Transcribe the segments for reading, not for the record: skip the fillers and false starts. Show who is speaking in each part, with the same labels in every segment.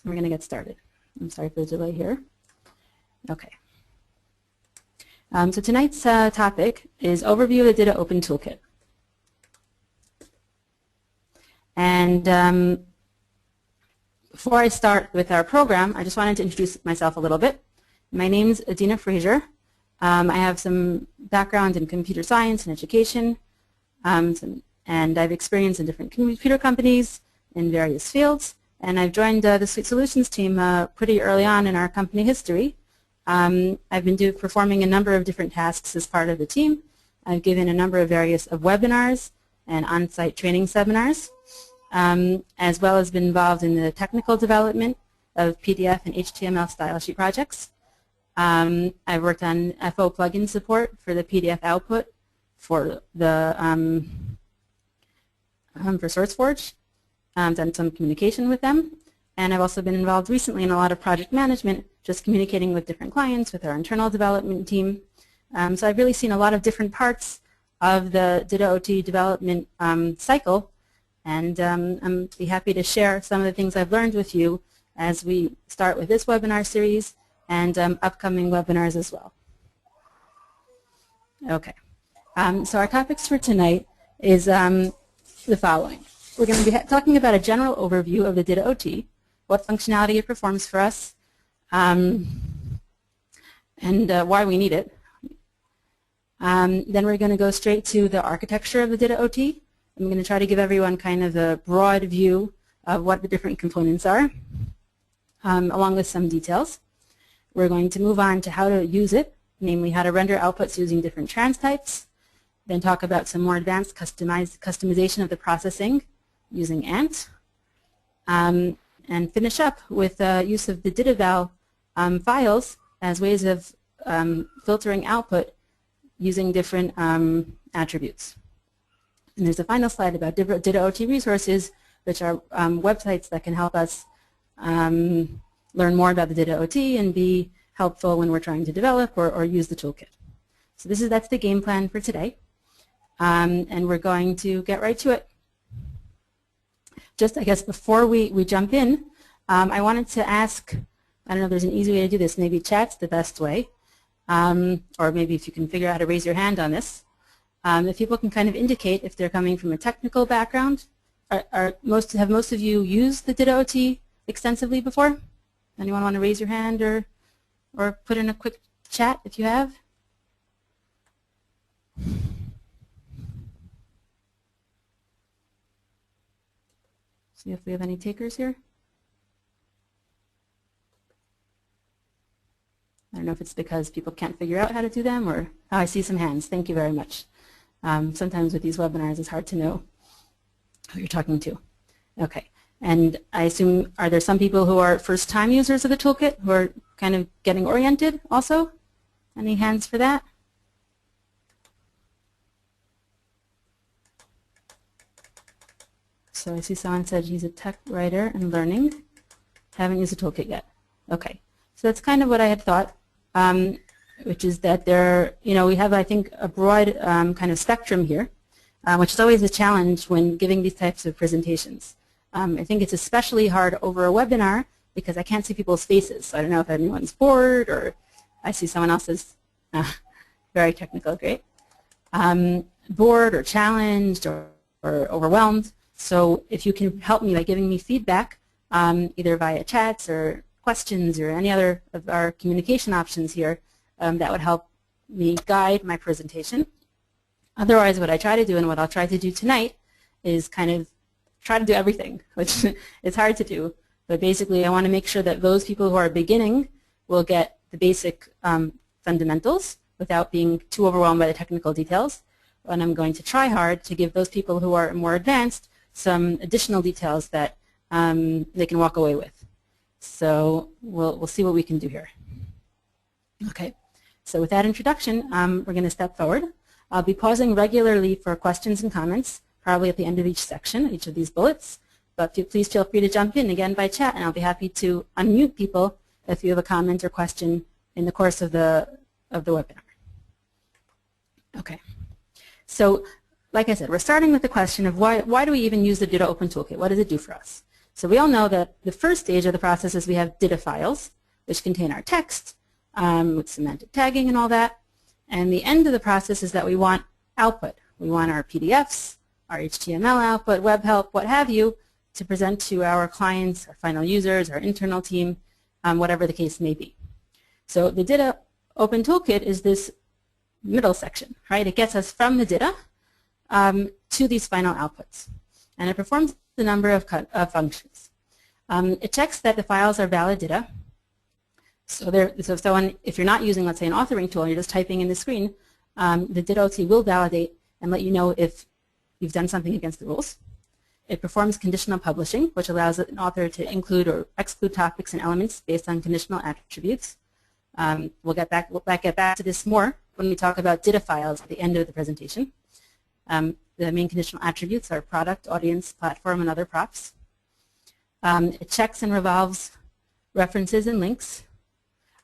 Speaker 1: we're going to get started. I'm sorry for the delay here. Okay. So tonight's topic is Overview of the DITA Open Toolkit. And before I start with our program, I just wanted to introduce myself a little bit. My name's Adena Frazer. I have some background in computer science and education, and I've experienced in different computer companies in various fields. And I've joined the Suite Solutions team pretty early on in our company history. I've been performing a number of different tasks as part of the team. I've given a number of various webinars and on-site training seminars, as well as been involved in the technical development of PDF and HTML style sheet projects. I've worked on FO plugin support for the PDF output for the for SourceForge. Done some communication with them, and I've also been involved recently in a lot of project management, just communicating with different clients, with our internal development team. So I've really seen a lot of different parts of the DITA OT development cycle, and I'm be happy to share some of the things I've learned with you as we start with this webinar series and upcoming webinars as well. Okay, so our topics for tonight is the following. We're going to be talking about a general overview of the DITA OT, what functionality it performs for us, and why we need it. Then we're going to go straight to the architecture of the DITA OT. I'm going to try to give everyone kind of a broad view of what the different components are, along with some details. We're going to move on to how to use it, namely how to render outputs using different trans types, then talk about some more advanced customization of the processing using ANT, and finish up with use of the DITAVAL files as ways of filtering output using different attributes. And there's a final slide about DITA OT resources, which are websites that can help us learn more about the DITA OT and be helpful when we're trying to develop or use the toolkit. So that's the game plan for today, and we're going to get right to it. Just, I guess, before we jump in, I wanted to ask, I don't know if there's an easy way to do this, maybe chat's the best way, or maybe if you can figure out how to raise your hand on this. If people can kind of indicate if they're coming from a technical background. Have most of you used the DITA OT extensively before? Anyone want to raise your hand or put in a quick chat if you have? See if we have any takers here. I don't know if it's because people can't figure out how to do them or, oh, I see some hands. Thank you very much. Sometimes with these webinars it's hard to know who you're talking to. Okay, and I assume, are there some people who are first-time users of the toolkit who are kind of getting oriented also? Any hands for that? So I see someone said he's a tech writer and learning. Haven't used the toolkit yet. Okay, so that's kind of what I had thought, which is that we have, I think, a broad kind of spectrum here, which is always a challenge when giving these types of presentations. I think it's especially hard over a webinar because I can't see people's faces. So I don't know if anyone's bored or I see someone else's very technical, great. Bored or challenged or overwhelmed. So if you can help me by giving me feedback, either via chats or questions or any other of our communication options here, that would help me guide my presentation. Otherwise, what I try to do and what I'll try to do tonight is kind of try to do everything, which is hard to do. But basically, I want to make sure that those people who are beginning will get the basic fundamentals without being too overwhelmed by the technical details. And I'm going to try hard to give those people who are more advanced some additional details that they can walk away with. So we'll see what we can do here. Okay, so with that introduction, we're going to step forward. I'll be pausing regularly for questions and comments, probably at the end of each section, each of these bullets. But please feel free to jump in again by chat, and I'll be happy to unmute people if you have a comment or question in the course of the webinar. Okay, so like I said, we're starting with the question of why do we even use the DITA Open Toolkit? What does it do for us? So we all know that the first stage of the process is we have DITA files, which contain our text with semantic tagging and all that. And the end of the process is that we want output. We want our PDFs, our HTML output, web help, what have you, to present to our clients, our final users, our internal team, whatever the case may be. So the DITA Open Toolkit is this middle section, right? It gets us from the DITA to these final outputs. And it performs a number of functions. It checks that the files are valid DITA. So if you're not using, let's say, an authoring tool, and you're just typing in the screen, the DITA OT will validate and let you know if you've done something against the rules. It performs conditional publishing, which allows an author to include or exclude topics and elements based on conditional attributes. We'll get back to this more when we talk about DITA files at the end of the presentation. The main conditional attributes are product, audience, platform, and other props. It checks and revolves references and links.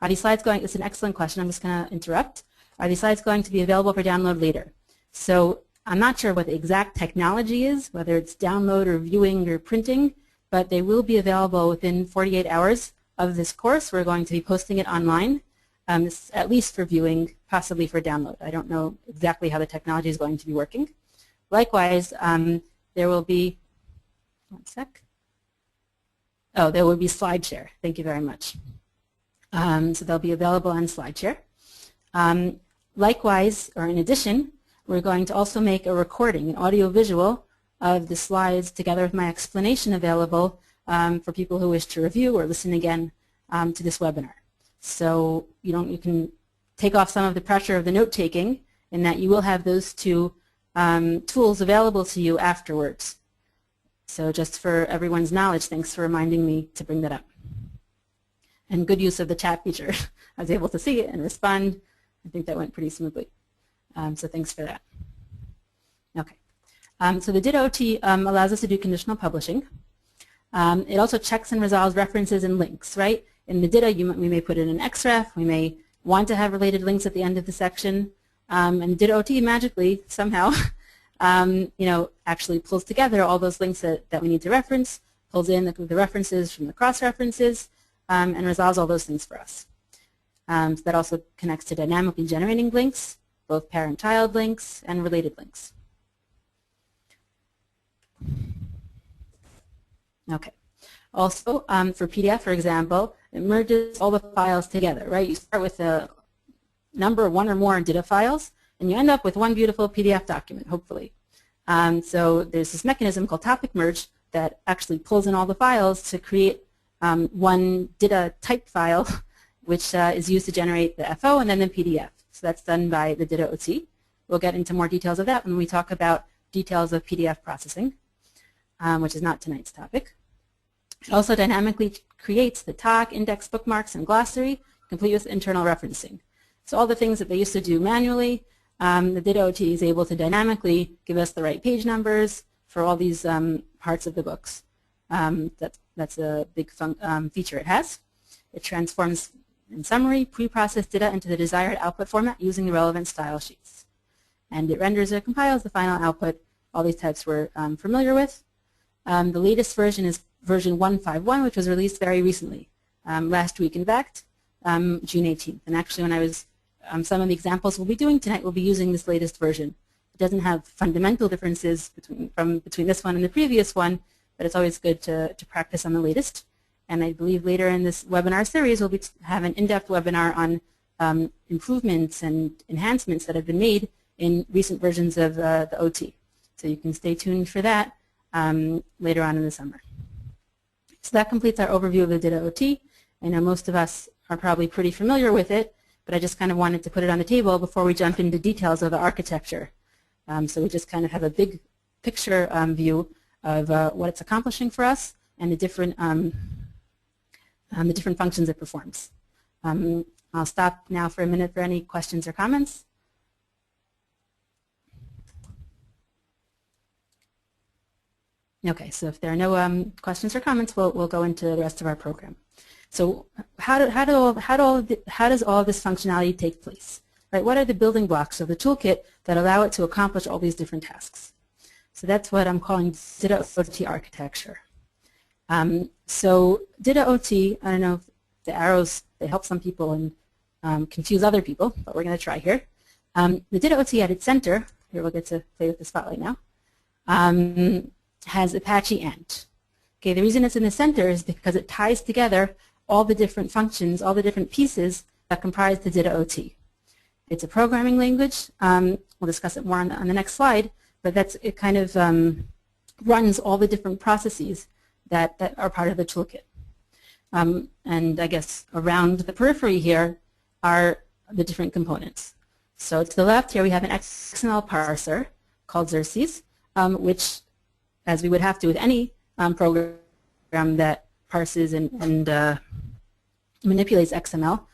Speaker 1: Are these slides going, it's an excellent question, I'm just going to interrupt. Are these slides going to be available for download later? So I'm not sure what the exact technology is, whether it's download or viewing or printing, but they will be available within 48 hours of this course. We're going to be posting it online, at least for viewing, possibly for download. I don't know exactly how the technology is going to be working. Likewise, there will be, one sec. Oh, there will be SlideShare. Thank you very much. So they'll be available on SlideShare. Likewise, or in addition, we're going to also make a recording, an audio-visual of the slides together with my explanation available for people who wish to review or listen again to this webinar. So you can take off some of the pressure of the note-taking in that you will have those two tools available to you afterwards. So just for everyone's knowledge, thanks for reminding me to bring that up. And good use of the chat feature. I was able to see it and respond. I think that went pretty smoothly. So thanks for that. Okay. So the DITA OT allows us to do conditional publishing. It also checks and resolves references and links, right? In the DITA, we may put in an XREF. We may want to have related links at the end of the section. And DITA OT magically, somehow, actually pulls together all those links that we need to reference, pulls in the references from the cross-references, and resolves all those things for us. So that also connects to dynamically generating links, both parent-child links and related links. Okay. Also, for PDF, for example, it merges all the files together, right? You start with a number of one or more DITA files, and you end up with one beautiful PDF document, hopefully. So there's this mechanism called topic merge that actually pulls in all the files to create one DITA type file, which is used to generate the FO and then the PDF. So that's done by the DITA OT. We'll get into more details of that when we talk about details of PDF processing, which is not tonight's topic. It also dynamically creates the talk, index, bookmarks, and glossary, complete with internal referencing. So all the things that they used to do manually, the DITA OT is able to dynamically give us the right page numbers for all these parts of the books. That's a big feature it has. It transforms, in summary, pre-processed DITA into the desired output format using the relevant style sheets. And it renders or compiles the final output. All these types we're familiar with. The latest version is version 151, which was released very recently, last week, in fact, June 18th. And actually, when I was, some of the examples we'll be doing tonight will be using this latest version. It doesn't have fundamental differences between this one and the previous one, but it's always good to practice on the latest. And I believe later in this webinar series, we'll have an in-depth webinar on improvements and enhancements that have been made in recent versions of the OT. So you can stay tuned for that later on in the summer. So that completes our overview of the DITA OT. I know most of us are probably pretty familiar with it, but I just kind of wanted to put it on the table before we jump into details of the architecture. So we just kind of have a big picture view of what it's accomplishing for us and the different functions it performs. I'll stop now for a minute for any questions or comments. Okay, so if there are no questions or comments, we'll go into the rest of our program. So how does all this functionality take place? Right? What are the building blocks of the toolkit that allow it to accomplish all these different tasks? So that's what I'm calling DITA OT architecture. So DITA OT, I don't know if the arrows, they help some people and confuse other people, but we're going to try here. The DITA OT at its center, here we'll get to play with the spotlight now, has Apache Ant. Okay, the reason it's in the center is because it ties together all the different functions, all the different pieces that comprise the DITA OT. It's a programming language. We'll discuss it more on the next slide, but it kind of runs all the different processes that are part of the toolkit. And I guess around the periphery here are the different components. So to the left here we have an XML parser called Xerxes, which, as we would have to with any program that parses and manipulates XML,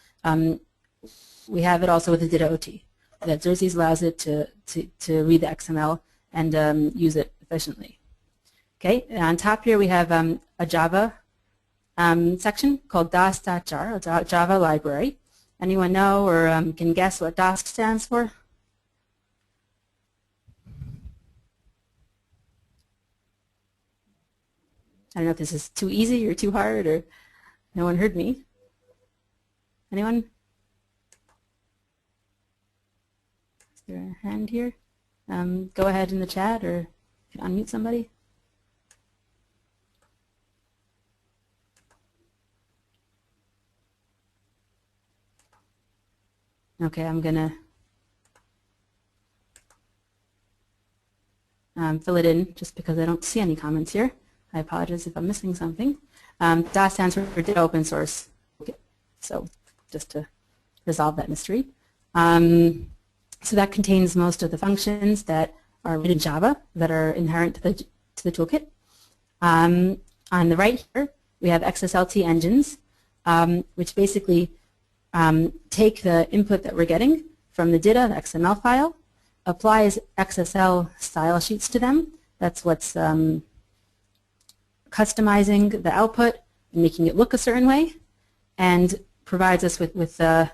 Speaker 1: we have it also with the DITA OT. That Xerxes allows it to read the XML and use it efficiently. Okay, and on top here we have a Java section called DAS.jar, a Java library. Anyone know or can guess what DAS stands for? I don't know if this is too easy or too hard, or no one heard me. Anyone? Is there a hand here? Go ahead in the chat, or unmute somebody. Okay, I'm going to fill it in just because I don't see any comments here. I apologize if I'm missing something. DAS stands for DITA Open Source. Okay. So just to resolve that mystery. So that contains most of the functions that are written in Java that are inherent to the toolkit. On the right here, we have XSLT engines, which basically take the input that we're getting from the DITA, the XML file, applies XSL style sheets to them. That's what's customizing the output and making it look a certain way, and provides us with the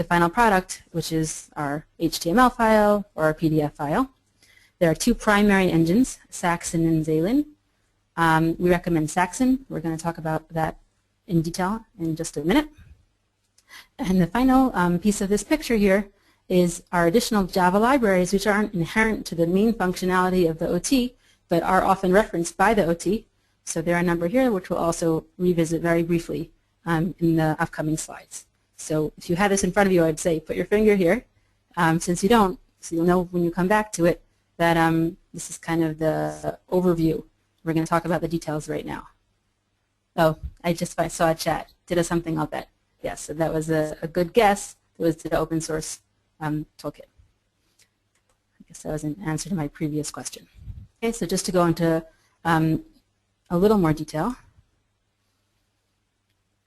Speaker 1: final product, which is our HTML file or our PDF file. There are two primary engines, Saxon and Xalen. We recommend Saxon. We're going to talk about that in detail in just a minute. And the final piece of this picture here is our additional Java libraries, which aren't inherent to the main functionality of the OT, but are often referenced by the OT. So there are a number here which we'll also revisit very briefly in the upcoming slides. So if you had this in front of you, I'd say put your finger here. Since you don't, so you'll know when you come back to it that this is kind of the overview. We're going to talk about the details right now. Oh, I saw a chat. DITA something, I'll bet. Yes, so that was a good guess. It was DITA Open Source Toolkit. I guess that was an answer to my previous question. Okay, so just to go into a little more detail.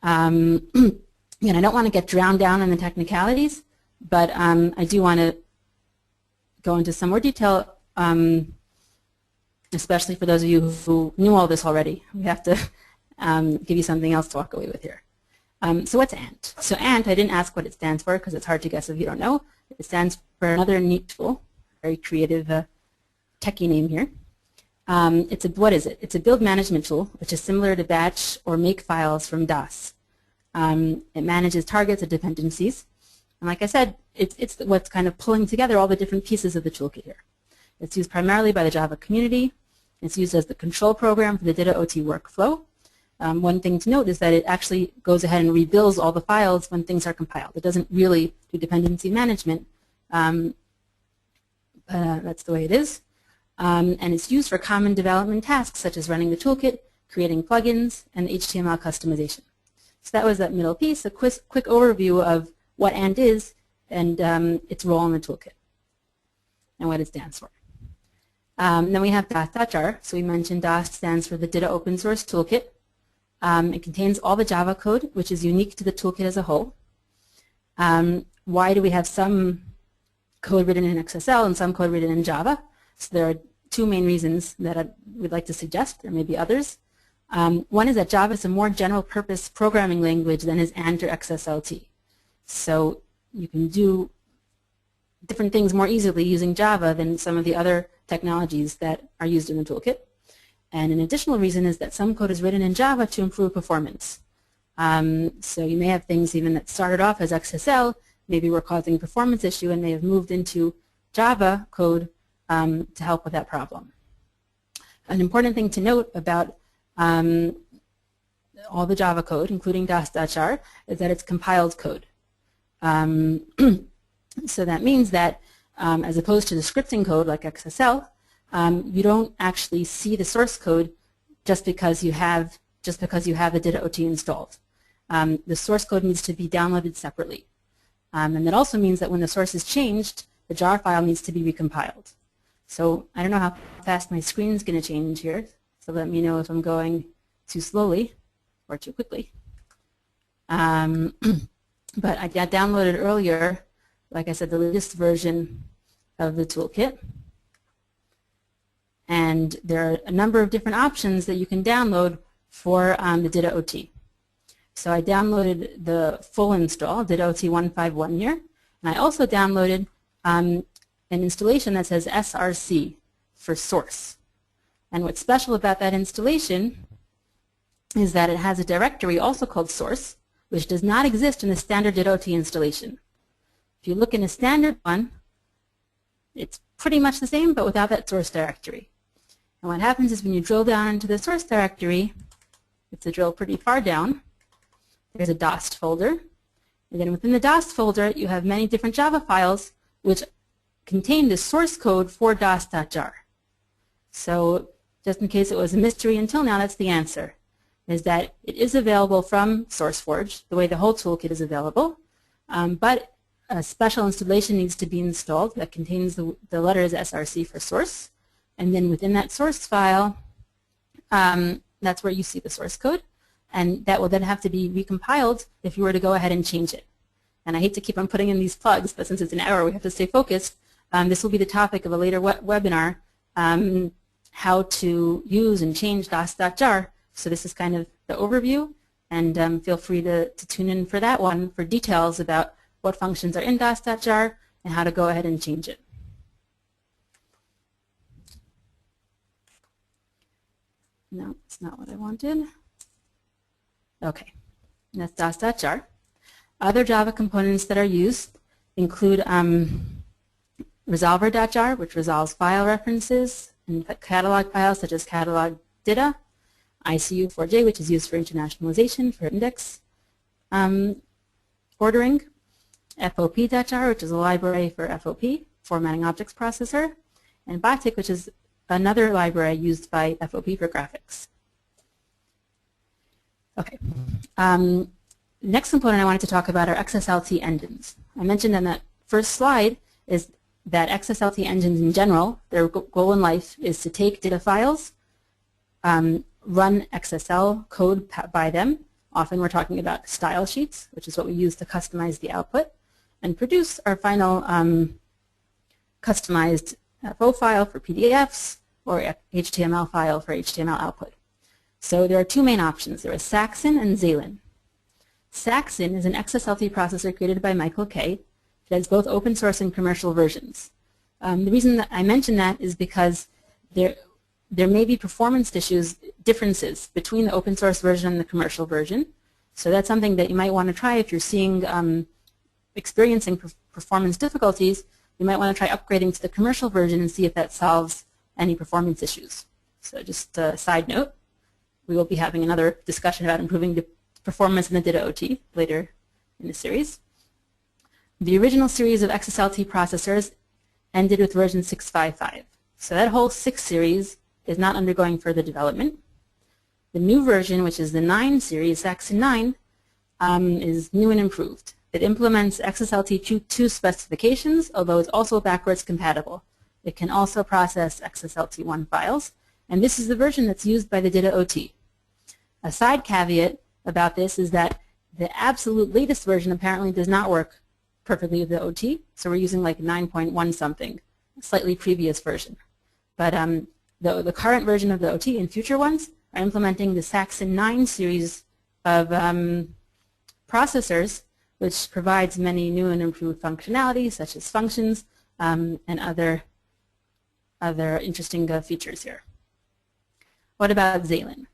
Speaker 1: Again, I don't want to get drowned down in the technicalities, but I do want to go into some more detail, especially for those of you who knew all this already. We have to give you something else to walk away with here. So what's ANT? So ANT, I didn't ask what it stands for because it's hard to guess if you don't know. It stands for another neat tool, very creative techie name here. What is it? It's a build management tool, which is similar to batch or make files from DOS. It manages targets and dependencies. And like I said, it's what's kind of pulling together all the different pieces of the toolkit here. It's used primarily by the Java community. It's used as the control program for the DITA OT workflow. One thing to note is that it actually goes ahead and rebuilds all the files when things are compiled. It doesn't really do dependency management. That's the way it is. And it's used for common development tasks such as running the toolkit, creating plugins, and HTML customization. So that was that middle piece, a quick overview of what ANT is and its role in the toolkit and what it stands for. Then we have DAS.jar. So we mentioned DAS stands for the DITA Open Source Toolkit. It contains all the Java code, which is unique to the toolkit as a whole. Why do we have some code written in XSL and some code written in Java? So there are two main reasons that I would like to suggest. There may be others. One is that Java is a more general-purpose programming language than is ANT or XSLT. So you can do different things more easily using Java than some of the other technologies that are used in the toolkit. And an additional reason is that some code is written in Java to improve performance. So you may have things even that started off as XSL, maybe were causing a performance issue, and they have moved into Java code to help with that problem. An important thing to note about all the Java code, including DAS.jar, is that it's compiled code. So that means that as opposed to the scripting code like XSL, you don't actually see the source code just because you have the DITA OT installed. The source code needs to be downloaded separately. And that also means that when the source is changed, the jar file needs to be recompiled. So I don't know how fast my screen is going to change here, so let me know if I'm going too slowly or too quickly. But I got downloaded earlier, like I said, the latest version of the toolkit. And there are a number of different options that you can download for the DITA OT. So I downloaded the full install, DITA OT 151 here, and I also downloaded an installation that says SRC for source. And what's special about that installation is that it has a directory also called source, which does not exist in the standard DITA OT installation. If you look in a standard one, it's pretty much the same, but without that source directory. And what happens is when you drill down into the source directory, you have to drill pretty far down, there's a DOST folder. And then within the DOST folder, you have many different Java files which contain the source code for DOS.jar. So just in case it was a mystery until now, that's the answer, is that it is available from SourceForge, the way the whole toolkit is available, but a special installation needs to be installed that contains the letters SRC for source. And then within that source file, that's where you see the source code. And that will then have to be recompiled if you were to go ahead and change it. And I hate to keep on putting in these plugs, but since it's an hour, we have to stay focused. This will be the topic of a later webinar, how to use and change DOS.jar. So this is kind of the overview, and feel free to tune in for that one for details about what functions are in DOS.jar and how to go ahead and change it. No, it's not what I wanted. Okay, that's DOS.jar. Other Java components that are used include resolver.jar, which resolves file references and catalog files such as catalog DITA, ICU4J, which is used for internationalization for index ordering, FOP.jar, which is a library for FOP, formatting objects processor, and Batik, which is another library used by FOP for graphics. Okay. Next component I wanted to talk about are XSLT engines. I mentioned on that first slide is that XSLT engines in general, their goal in life is to take data files, run XSL code by them. Often we're talking about style sheets, which is what we use to customize the output, and produce our final customized FO file for PDFs or HTML file for HTML output. So there are two main options. There is Saxon and Xalen. Saxon is an XSLT processor created by Michael Kay that has both open source and commercial versions. The reason that I mention that is because there may be performance differences between the open source version and the commercial version. So that's something that you might want to try if you're experiencing performance difficulties. You might want to try upgrading to the commercial version and see if that solves any performance issues. So just a side note, we will be having another discussion about improving the performance in the DITA OT later in the series. The original series of XSLT processors ended with version 6.5.5. So that whole 6 series is not undergoing further development. The new version, which is the 9 series, Saxon 9, is new and improved. It implements XSLT 2 specifications, although it's also backwards compatible. It can also process XSLT 1 files, and this is the version that's used by the DITA OT. A side caveat about this is that the absolute latest version apparently does not work perfectly with the OT, so we're using like 9.1 something, a slightly previous version. But the current version of the OT and future ones are implementing the Saxon 9 series of processors, which provides many new and improved functionalities such as functions and other interesting features here. What about Xalen?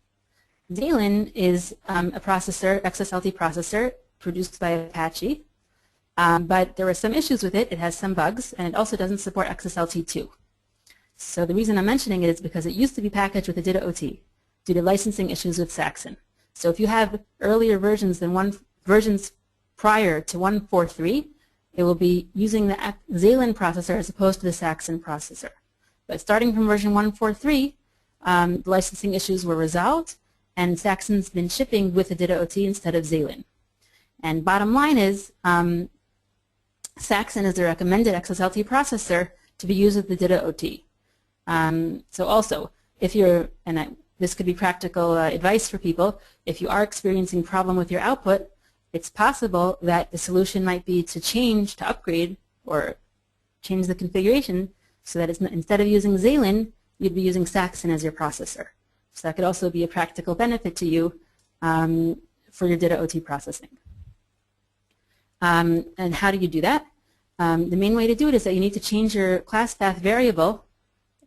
Speaker 1: Xalen is a processor, XSLT processor, produced by Apache, but there were some issues with it. It has some bugs, and it also doesn't support XSLT2. So the reason I'm mentioning it is because it used to be packaged with a DITA OT due to licensing issues with Saxon. So if you have earlier versions than versions prior to 1.4.3, it will be using the Xalen processor as opposed to the Saxon processor. But starting from version 1.4.3, the licensing issues were resolved, and Saxon's been shipping with a DITA OT instead of Xalen. And bottom line is, Saxon is the recommended XSLT processor to be used with the DITA OT. So also, if you're, and this could be practical advice for people, if you are experiencing problem with your output, it's possible that the solution might be to change, to upgrade, or change the configuration so that it's not, instead of using Xalen, you'd be using Saxon as your processor. So that could also be a practical benefit to you for your DITA OT processing. And how do you do that? The main way to do it is that you need to change your class path variable.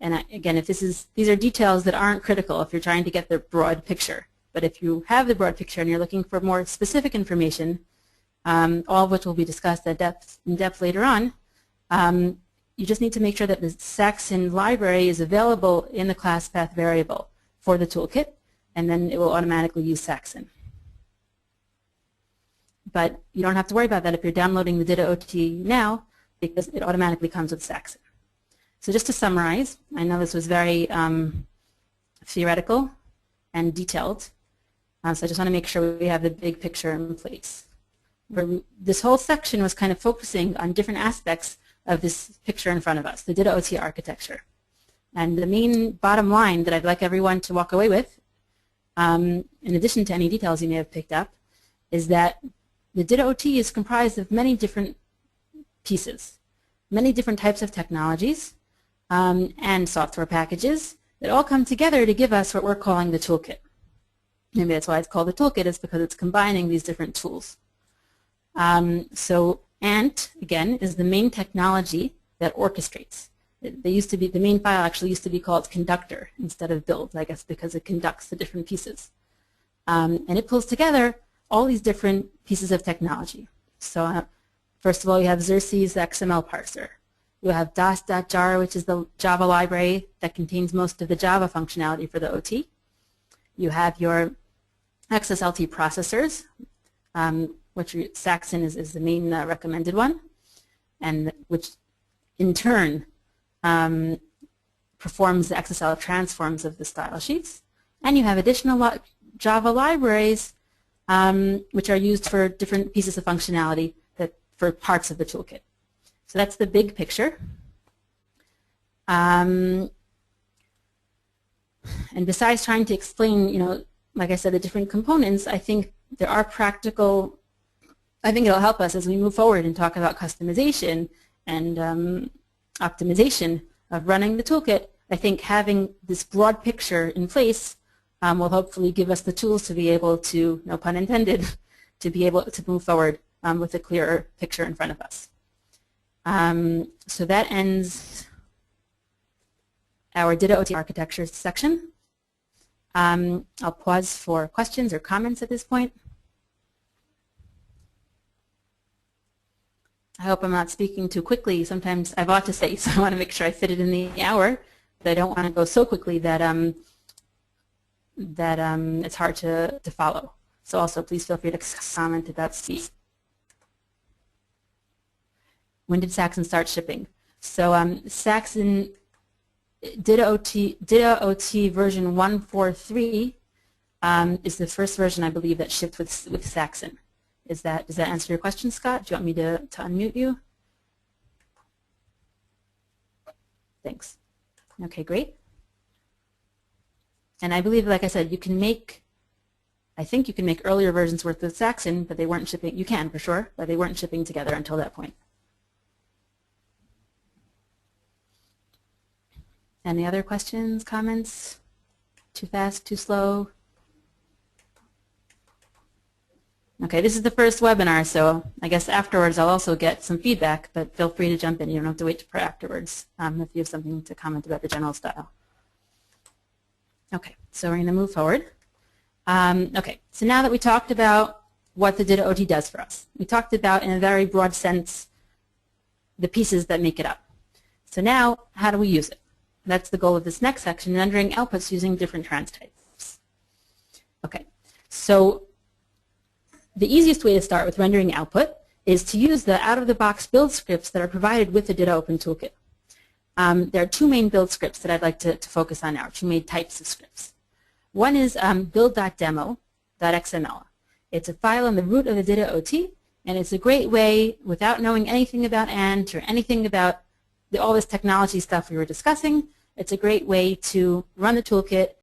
Speaker 1: And again, if these are details that aren't critical if you're trying to get the broad picture. But if you have the broad picture and you're looking for more specific information, all of which will be discussed in depth later on, you just need to make sure that the Saxon library is available in the class path variable for the toolkit, and then it will automatically use Saxon. But you don't have to worry about that if you're downloading the DITA OT now, because it automatically comes with Saxon. So just to summarize, I know this was very theoretical and detailed, so I just want to make sure we have the big picture in place. This whole section was kind of focusing on different aspects of this picture in front of us, the DITA OT architecture. And the main bottom line that I'd like everyone to walk away with, in addition to any details you may have picked up, is that the DITA OT is comprised of many different pieces, many different types of technologies, and software packages that all come together to give us what we're calling the toolkit. Maybe that's why it's called the toolkit, is because it's combining these different tools. So ANT, again, is the main technology that orchestrates. The main file actually used to be called conductor instead of build, I guess because it conducts the different pieces. And it pulls together all these different pieces of technology. So first of all, you have Xerces, the XML parser. You have DOS.jar, which is the Java library that contains most of the Java functionality for the OT. You have your XSLT processors, which Saxon is the main recommended one, and which in turn performs the XSL transforms of the style sheets. And you have additional Java libraries which are used for different pieces of functionality for parts of the toolkit. So that's the big picture. And besides trying to explain, like I said, the different components, I think there are practical, I think it'll help us as we move forward and talk about customization and optimization of running the toolkit. I think having this broad picture in place will hopefully give us the tools to be able to, no pun intended, to be able to move forward with a clearer picture in front of us. So that ends our DITA OT architecture section. I'll pause for questions or comments at this point. I hope I'm not speaking too quickly. Sometimes I have a lot to say, so I want to make sure I fit it in the hour, but I don't want to go so quickly that it's hard to follow. So also please feel free to comment about speed. When did Saxon start shipping? So Saxon DITA OT version 1.4.3 is the first version, I believe, that shipped with Saxon. Does that answer your question, Scott? Do you want me to unmute you? Thanks. Okay, great. And I believe, like I said, I think you can make earlier versions work with Saxon, but they weren't shipping. You can, for sure, but they weren't shipping together until that point. Any other questions, comments? Too fast, too slow? Okay, this is the first webinar, so I guess afterwards I'll also get some feedback, but feel free to jump in. You don't have to wait for afterwards if you have something to comment about the general style. Okay. So we're going to move forward. Okay, so now that we talked about what the DITA OT does for us, we talked about in a very broad sense the pieces that make it up. So now, how do we use it? That's the goal of this next section, rendering outputs using different trans types. Okay, so the easiest way to start with rendering output is to use the out-of-the-box build scripts that are provided with the DITA Open Toolkit. There are two main build scripts that I'd like to focus on now, two main types of scripts. One is build.demo.xml. It's a file in the root of the DITA OT, and it's a great way, without knowing anything about ANT or anything about all this technology stuff we were discussing, it's a great way to run the toolkit